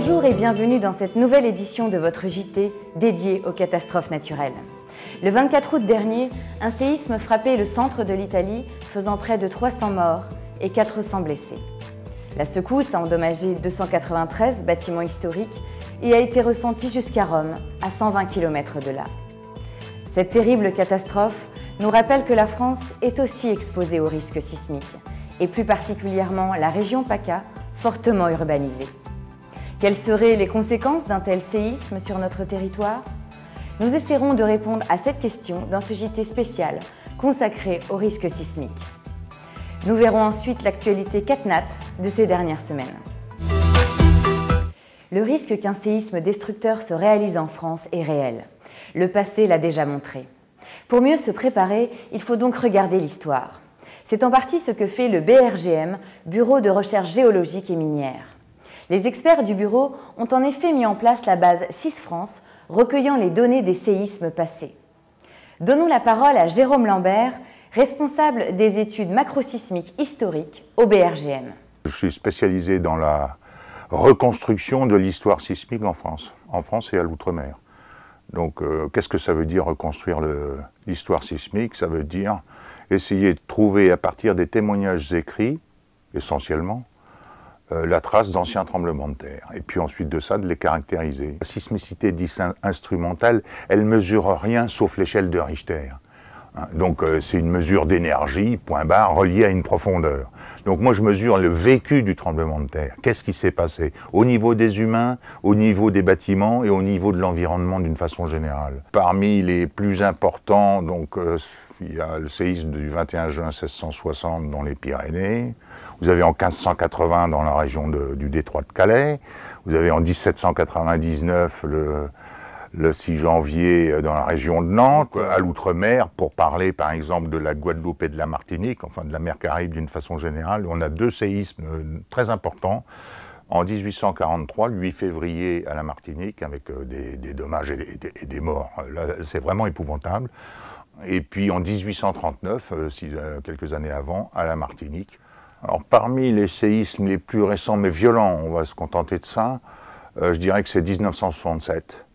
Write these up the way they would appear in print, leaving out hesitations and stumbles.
Bonjour et bienvenue dans cette nouvelle édition de votre JT dédiée aux catastrophes naturelles. Le 24 août dernier, un séisme frappait le centre de l'Italie, faisant près de 300 morts et 400 blessés. La secousse a endommagé 293 bâtiments historiques et a été ressentie jusqu'à Rome, à 120 km de là. Cette terrible catastrophe nous rappelle que la France est aussi exposée aux risques sismiques, et plus particulièrement la région PACA, fortement urbanisée. Quelles seraient les conséquences d'un tel séisme sur notre territoire? Nous essaierons de répondre à cette question dans ce JT spécial consacré aux risques sismiques. Nous verrons ensuite l'actualité CatNat de ces dernières semaines. Le risque qu'un séisme destructeur se réalise en France est réel. Le passé l'a déjà montré. Pour mieux se préparer, il faut donc regarder l'histoire. C'est en partie ce que fait le BRGM, Bureau de recherche géologique et minière. Les experts du bureau ont en effet mis en place la base SisFrance, recueillant les données des séismes passés. Donnons la parole à Jérôme Lambert, responsable des études macrosismiques historiques au BRGM. Je suis spécialisé dans la reconstruction de l'histoire sismique en France et à l'outre-mer. Donc, qu'est-ce que ça veut dire reconstruire l'histoire sismique? Ça veut dire essayer de trouver à partir des témoignages écrits, essentiellement, la trace d'anciens tremblements de terre. Et puis ensuite de ça, de les caractériser. La sismicité dite instrumentale, elle ne mesure rien sauf l'échelle de Richter. Donc c'est une mesure d'énergie, point barre, reliée à une profondeur. Donc moi je mesure le vécu du tremblement de terre. Qu'est-ce qui s'est passé au niveau des humains, au niveau des bâtiments et au niveau de l'environnement d'une façon générale. Parmi les plus importants, donc il y a le séisme du 21 juin 1660 dans les Pyrénées. Vous avez en 1580 dans la région du détroit de Calais. Vous avez en 1799 le 6 janvier dans la région de Nantes, à l'outre-mer, pour parler par exemple de la Guadeloupe et de la Martinique, enfin de la mer Caraïbe d'une façon générale. On a deux séismes très importants. En 1843, le 8 février à la Martinique, avec des dommages et des morts. Là, c'est vraiment épouvantable. Et puis en 1839, quelques années avant, à la Martinique. Alors parmi les séismes les plus récents mais violents, on va se contenter de ça, je dirais que c'est 1967.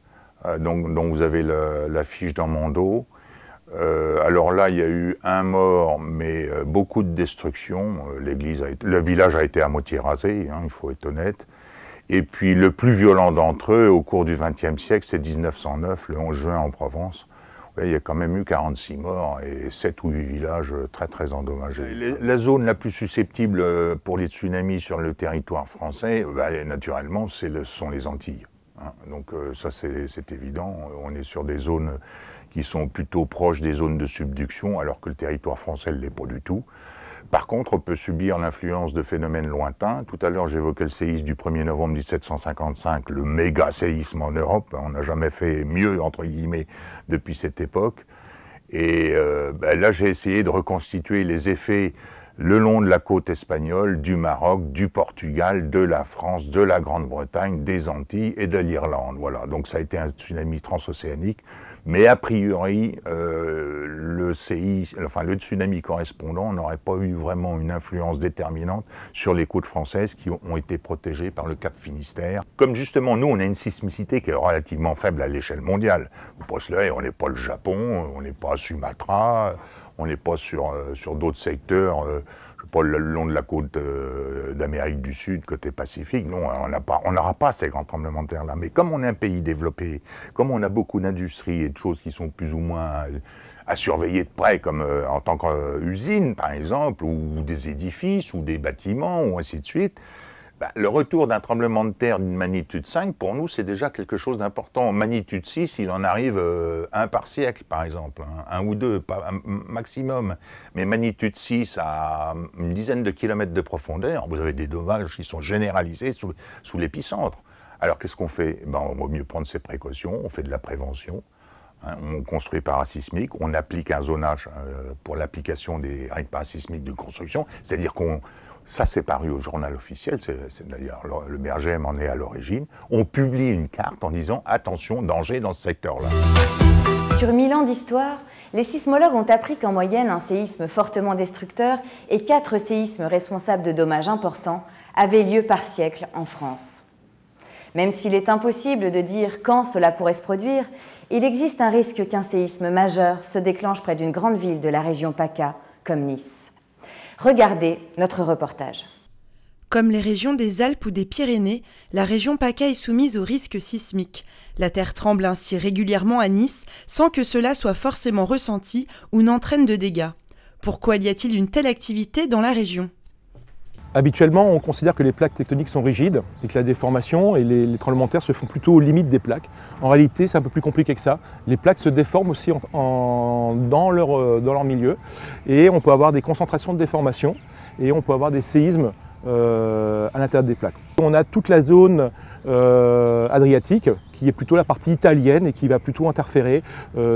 Donc vous avez l'affiche dans mon dos. Alors là, il y a eu un mort, mais beaucoup de destruction. Le village a été à moitié rasé, hein, il faut être honnête. Et puis le plus violent d'entre eux, au cours du XXe siècle, c'est 1909, le 11 juin en Provence. Il y a quand même eu 46 morts et 7 ou 8 villages très endommagés. La zone la plus susceptible pour les tsunamis sur le territoire français, naturellement, ce sont les Antilles. Donc ça c'est évident, on est sur des zones qui sont plutôt proches des zones de subduction, alors que le territoire français ne l'est pas du tout. Par contre, on peut subir l'influence de phénomènes lointains. Tout à l'heure, j'évoquais le séisme du 1er novembre 1755, le méga séisme en Europe. On n'a jamais fait mieux, entre guillemets, depuis cette époque. Et là, j'ai essayé de reconstituer les effets le long de la côte espagnole, du Maroc, du Portugal, de la France, de la Grande-Bretagne, des Antilles et de l'Irlande. Voilà, donc ça a été un tsunami transocéanique, mais a priori, le tsunami correspondant n'aurait pas eu vraiment une influence déterminante sur les côtes françaises qui ont été protégées par le Cap Finistère. Comme justement, nous, on a une sismicité qui est relativement faible à l'échelle mondiale. Faut pas se leurrer, on n'est pas le Japon, on n'est pas à Sumatra, on n'est pas sur d'autres secteurs, je sais pas, le long de la côte d'Amérique du Sud, côté Pacifique. Non, on n'aura pas ces grands tremblements de terre-là. Mais comme on est un pays développé, comme on a beaucoup d'industries et de choses qui sont plus ou moins à surveiller de près, comme en tant qu'usine, par exemple, ou des édifices, ou des bâtiments, ou ainsi de suite, le retour d'un tremblement de terre d'une magnitude 5, pour nous, c'est déjà quelque chose d'important. Magnitude 6, il en arrive un par siècle, par exemple, un ou deux, pas maximum. Mais magnitude 6 à une dizaine de kilomètres de profondeur, vous avez des dommages qui sont généralisés sous l'épicentre. Alors qu'est-ce qu'on fait? On vaut mieux prendre ses précautions, on fait de la prévention. On construit parasismique, on applique un zonage pour l'application des règles parasismiques de construction, c'est-à-dire ça c'est paru au journal officiel, c'est d'ailleurs le BRGM en est à l'origine, on publie une carte en disant « Attention, danger dans ce secteur-là ». Sur 1000 ans d'histoire, les sismologues ont appris qu'en moyenne, un séisme fortement destructeur et 4 séismes responsables de dommages importants avaient lieu par siècle en France. Même s'il est impossible de dire quand cela pourrait se produire, il existe un risque qu'un séisme majeur se déclenche près d'une grande ville de la région PACA, comme Nice. Regardez notre reportage. Comme les régions des Alpes ou des Pyrénées, la région PACA est soumise au risque sismique. La terre tremble ainsi régulièrement à Nice sans que cela soit forcément ressenti ou n'entraîne de dégâts. Pourquoi y a-t-il une telle activité dans la région ? Habituellement, on considère que les plaques tectoniques sont rigides et que la déformation et les tremblements de terre se font plutôt aux limites des plaques. En réalité, c'est un peu plus compliqué que ça. Les plaques se déforment aussi dans leur milieu et on peut avoir des concentrations de déformation et on peut avoir des séismes à l'intérieur des plaques. On a toute la zone adriatique qui est plutôt la partie italienne et qui va plutôt interférer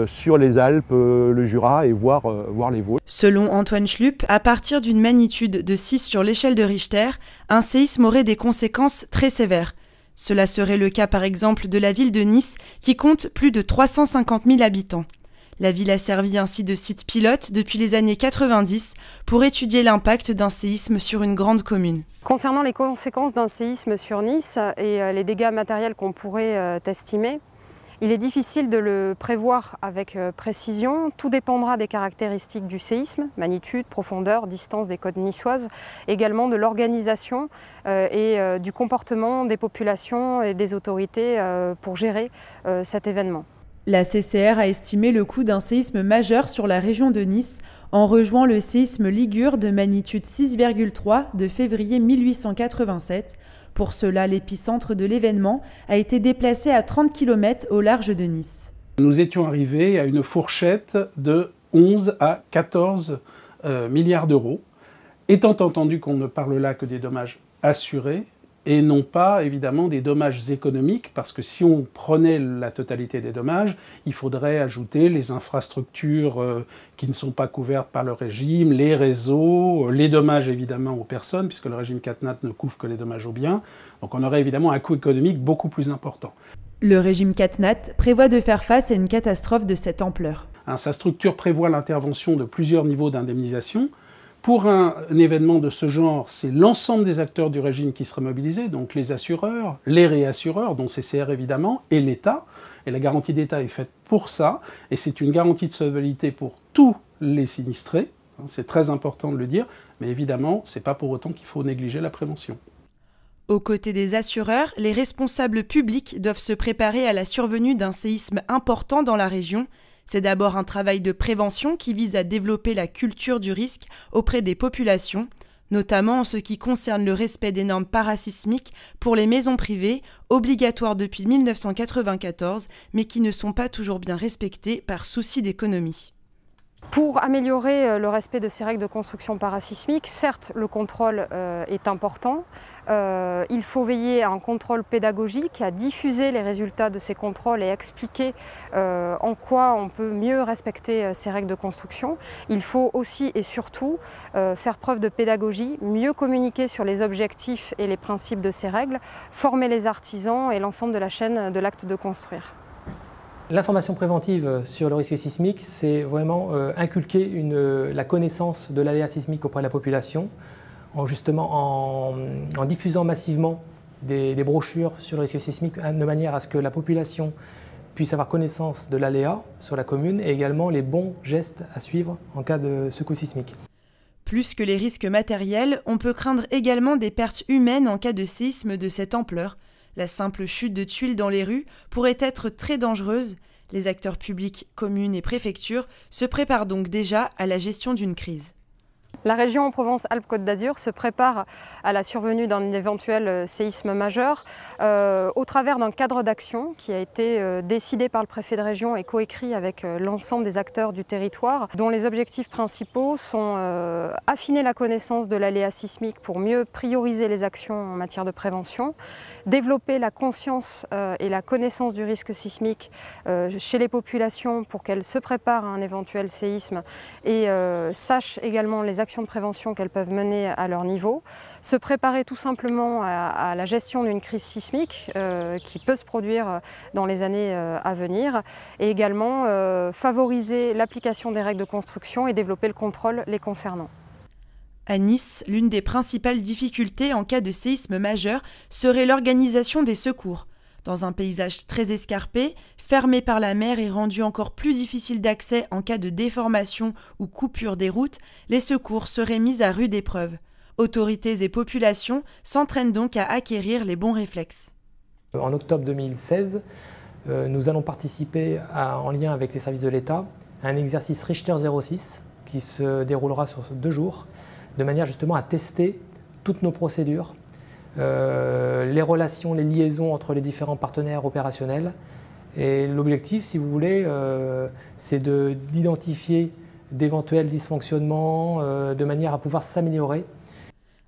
sur les Alpes, le Jura et voir les Vosges. Selon Antoine Schlupp, à partir d'une magnitude de 6 sur l'échelle de Richter, un séisme aurait des conséquences très sévères. Cela serait le cas par exemple de la ville de Nice qui compte plus de 350 000 habitants. La ville a servi ainsi de site pilote depuis les années 90 pour étudier l'impact d'un séisme sur une grande commune. Concernant les conséquences d'un séisme sur Nice et les dégâts matériels qu'on pourrait estimer, il est difficile de le prévoir avec précision. Tout dépendra des caractéristiques du séisme, magnitude, profondeur, distance des côtes niçoises, également de l'organisation et du comportement des populations et des autorités pour gérer cet événement. La CCR a estimé le coût d'un séisme majeur sur la région de Nice en rejoignant le séisme Ligure de magnitude 6,3 de février 1887. Pour cela, l'épicentre de l'événement a été déplacé à 30 km au large de Nice. Nous étions arrivés à une fourchette de 11 à 14 milliards d'euros, étant entendu qu'on ne parle là que des dommages assurés, et non pas évidemment des dommages économiques, parce que si on prenait la totalité des dommages, il faudrait ajouter les infrastructures qui ne sont pas couvertes par le régime, les réseaux, les dommages évidemment aux personnes, puisque le régime CatNat ne couvre que les dommages aux biens. Donc on aurait évidemment un coût économique beaucoup plus important. Le régime CatNat prévoit de faire face à une catastrophe de cette ampleur. Sa structure prévoit l'intervention de plusieurs niveaux d'indemnisation. Pour un événement de ce genre, c'est l'ensemble des acteurs du régime qui seraient mobilisés, donc les assureurs, les réassureurs, dont CCR évidemment, et l'État. Et la garantie d'État est faite pour ça, et c'est une garantie de solvabilité pour tous les sinistrés, c'est très important de le dire, mais évidemment, c'est pas pour autant qu'il faut négliger la prévention. Aux côtés des assureurs, les responsables publics doivent se préparer à la survenue d'un séisme important dans la région. C'est d'abord un travail de prévention qui vise à développer la culture du risque auprès des populations, notamment en ce qui concerne le respect des normes parasismiques pour les maisons privées, obligatoires depuis 1994, mais qui ne sont pas toujours bien respectées par souci d'économie. Pour améliorer le respect de ces règles de construction parasismique, certes le contrôle est important. Il faut veiller à un contrôle pédagogique, à diffuser les résultats de ces contrôles et expliquer en quoi on peut mieux respecter ces règles de construction. Il faut aussi et surtout faire preuve de pédagogie, mieux communiquer sur les objectifs et les principes de ces règles, former les artisans et l'ensemble de la chaîne de l'acte de construire. L'information préventive sur le risque sismique, c'est vraiment inculquer la connaissance de l'aléa sismique auprès de la population, en diffusant massivement des brochures sur le risque sismique de manière à ce que la population puisse avoir connaissance de l'aléa sur la commune et également les bons gestes à suivre en cas de secousse sismique. Plus que les risques matériels, on peut craindre également des pertes humaines en cas de séisme de cette ampleur. La simple chute de tuiles dans les rues pourrait être très dangereuse. Les acteurs publics, communes et préfectures se préparent donc déjà à la gestion d'une crise. La région Provence-Alpes-Côte d'Azur se prépare à la survenue d'un éventuel séisme majeur au travers d'un cadre d'action qui a été décidé par le préfet de région et coécrit avec l'ensemble des acteurs du territoire, dont les objectifs principaux sont affiner la connaissance de l'aléa sismique pour mieux prioriser les actions en matière de prévention, développer la conscience et la connaissance du risque sismique chez les populations pour qu'elles se préparent à un éventuel séisme et sachent également les actions de prévention qu'elles peuvent mener à leur niveau, se préparer tout simplement à la gestion d'une crise sismique qui peut se produire dans les années à venir et également favoriser l'application des règles de construction et développer le contrôle les concernant. À Nice, l'une des principales difficultés en cas de séisme majeur serait l'organisation des secours. Dans un paysage très escarpé, fermé par la mer et rendu encore plus difficile d'accès en cas de déformation ou coupure des routes, les secours seraient mis à rude épreuve. Autorités et populations s'entraînent donc à acquérir les bons réflexes. En octobre 2016, nous allons participer en lien avec les services de l'État à un exercice Richter 06 qui se déroulera sur 2 jours, de manière justement à tester toutes nos procédures, les relations, les liaisons entre les différents partenaires opérationnels. Et l'objectif, si vous voulez, c'est d'identifier d'éventuels dysfonctionnements de manière à pouvoir s'améliorer.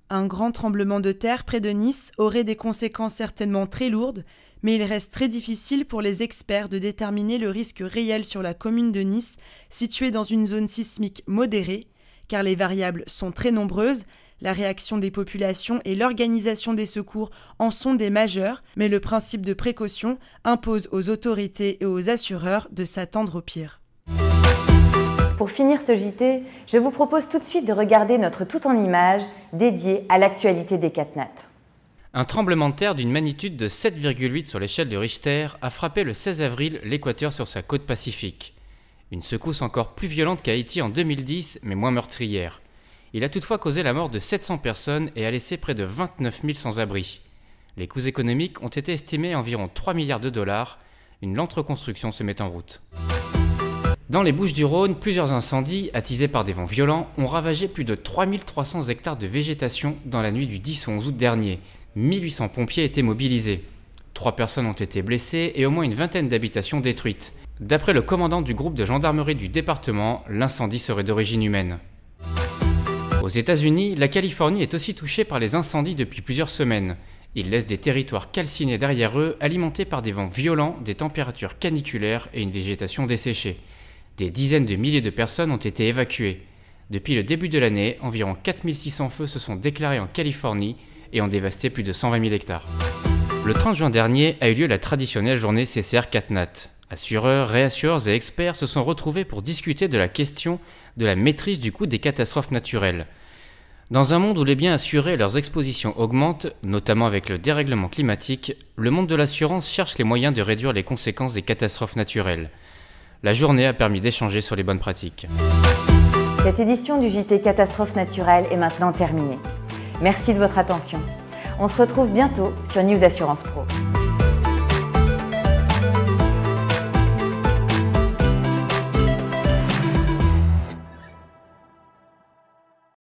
Un grand tremblement de terre près de Nice aurait des conséquences certainement très lourdes, mais il reste très difficile pour les experts de déterminer le risque réel sur la commune de Nice, située dans une zone sismique modérée, car les variables sont très nombreuses. La réaction des populations et l'organisation des secours en sont des majeures, mais le principe de précaution impose aux autorités et aux assureurs de s'attendre au pire. Pour finir ce JT, je vous propose tout de suite de regarder notre tout en images dédié à l'actualité des CatNat. Un tremblement de terre d'une magnitude de 7,8 sur l'échelle de Richter a frappé le 16 avril l'Équateur sur sa côte pacifique. Une secousse encore plus violente qu'Haïti en 2010, mais moins meurtrière. Il a toutefois causé la mort de 700 personnes et a laissé près de 29 000 sans-abri. Les coûts économiques ont été estimés à environ 3 milliards de dollars. Une lente reconstruction se met en route. Dans les Bouches-du-Rhône, plusieurs incendies, attisés par des vents violents, ont ravagé plus de 3300 hectares de végétation dans la nuit du 10 au 11 août dernier. 1800 pompiers étaient mobilisés. 3 personnes ont été blessées et au moins une vingtaine d'habitations détruites. D'après le commandant du groupe de gendarmerie du département, l'incendie serait d'origine humaine. Aux États-Unis, la Californie est aussi touchée par les incendies depuis plusieurs semaines. Ils laissent des territoires calcinés derrière eux, alimentés par des vents violents, des températures caniculaires et une végétation desséchée. Des dizaines de milliers de personnes ont été évacuées. Depuis le début de l'année, environ 4600 feux se sont déclarés en Californie et ont dévasté plus de 120 000 hectares. Le 30 juin dernier a eu lieu la traditionnelle journée CCR CatNat. Assureurs, réassureurs et experts se sont retrouvés pour discuter de la question de la maîtrise du coût des catastrophes naturelles. Dans un monde où les biens assurés et leurs expositions augmentent, notamment avec le dérèglement climatique, le monde de l'assurance cherche les moyens de réduire les conséquences des catastrophes naturelles. La journée a permis d'échanger sur les bonnes pratiques. Cette édition du JT Catastrophes naturelles est maintenant terminée. Merci de votre attention. On se retrouve bientôt sur News Assurance Pro.